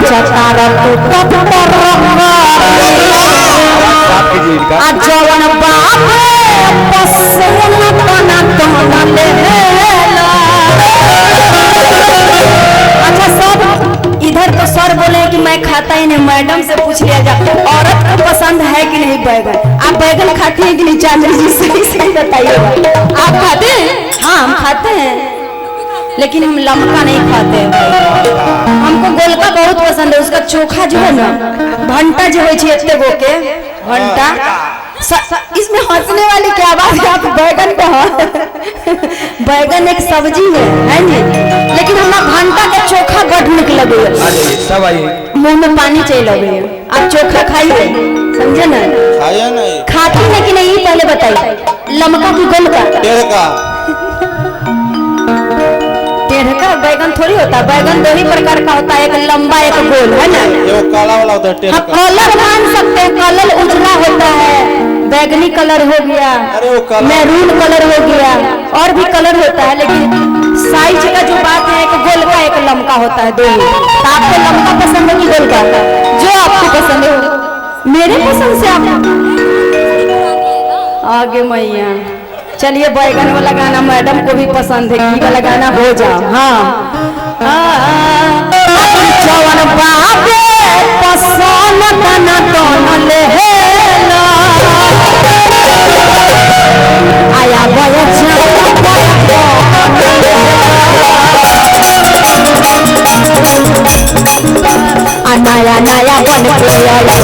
चकार जवन बाप अच्छा सब इधर तो सर बोले कि मैं खाता ही नहीं। मैडम से पूछ लिया जाए औरत को पसंद है कि नहीं बैगन? आप बैगन खाते हैं कि नहीं? चांदी जी सही सही बताइएगा। आप खाते हैं? हाँ हम खाते हैं, लेकिन हम लमका नहीं खाते हैं। हमको गोलका बहुत पसंद है। उसका चोखा जो है ना, भंटा जो है गो के भंटा, इसमें हंसने वाली क्या बात है? आप बैगन का बैगन एक सब्जी है नहीं, लेकिन हमारा भंटा का चोखा बड़ निक लगे, मुंह में पानी चल लगे। आप चोखा खाइए, समझे ना? खाती है कि नहीं पहले बताइए। लमका की गोलका? टेढ़का बैगन थोड़ी होता है। बैगन दो ही प्रकार का होता है, एक लंबा एक गोल, है ना? काला वाला होता है। कलर मान सकते हैं, कलर उजला होता है, बैगनी कलर हो गया, मैरून कलर हो गया, और भी कलर होता है। लेकिन साइज का जो बात है, एक गोल का एक लमका होता है, दो ही। तो आपको लमका पसंद है कि गोल का? जो आपको पसंद है। मेरे पसंद से आप आगे मैया। चलिए बैगन वाला गाना मैडम को भी पसंद है, घी वाला गाना हो जाओ। हाँ जवन बाबे पसंद गाना दोन ले आया बया नया नया बन के आया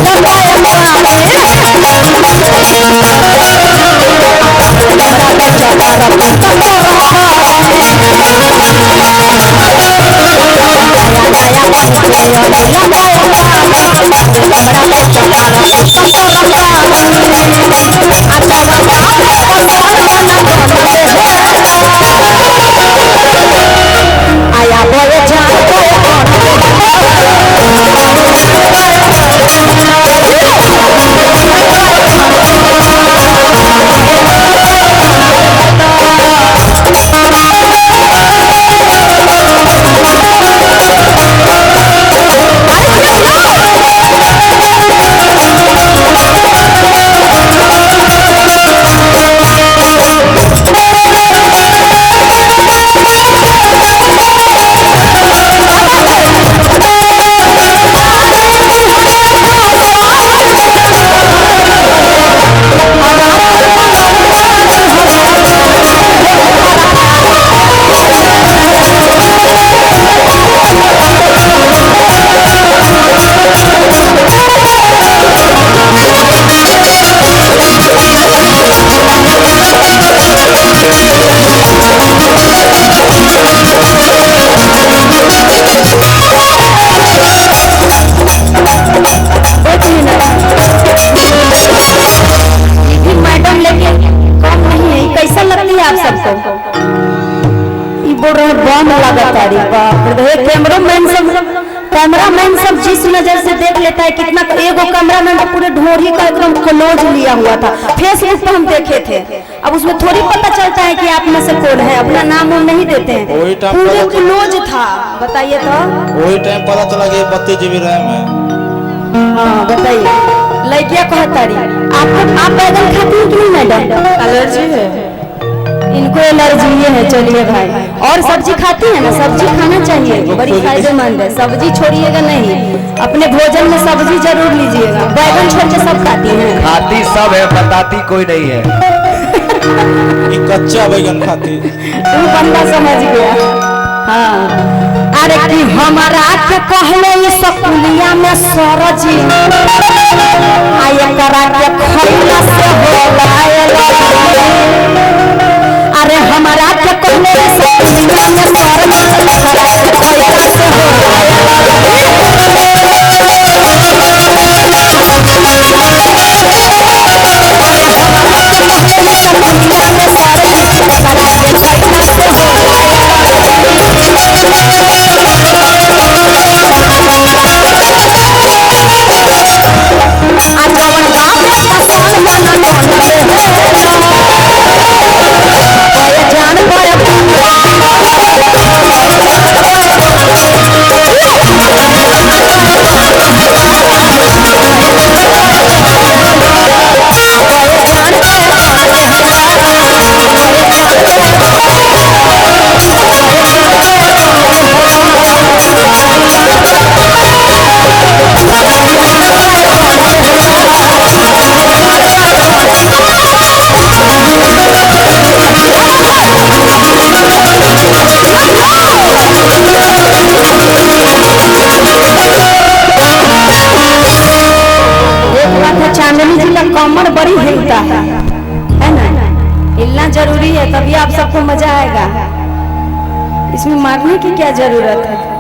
कैमरामैन सब जिस नजर से देख लेता है कितना। एगो कैमरामैन का पूरे ढोरी का एकदम क्लोज लिया हुआ था, फेसबुक पे हम देखे थे। अब उसमें थोड़ी पता चलता है कि आप में से कौन है, अपना नाम हम नहीं देते हैं, पूरे क्लोज था। बताइए तो वही टाइम पता चला कि 32 GB रैम है। हाँ बताइए। लड़कियां कहतारी आप बैगन खाती हैं कि नहीं मैडम? एलर्जी है इनको, एलर्जी है। चलिए भाई, और सब्जी खाती है ना? सब्जी खाना चाहिए, बड़ी फायदेमंद है। सब्जी छोड़िएगा नहीं, अपने भोजन में सब्जी जरूर लीजिएगा। बैगन छोड़ के सब खाती हैं? खाती सब है, बताती कोई नहीं है। कच्चा बैगन खाती तू बंदा समझ गया। हाँ अरे कि हमारा के कहले इस स्कूलिया में सरजी आया करा के खैला से होला। अरे हमारा के कहले इस स्कूलिया में सरजी करा के खैला से होला। कमर बड़ी हिलता है ना? हिलना जरूरी है, तभी आप सबको मजा आएगा। इसमें मारने की क्या जरूरत है?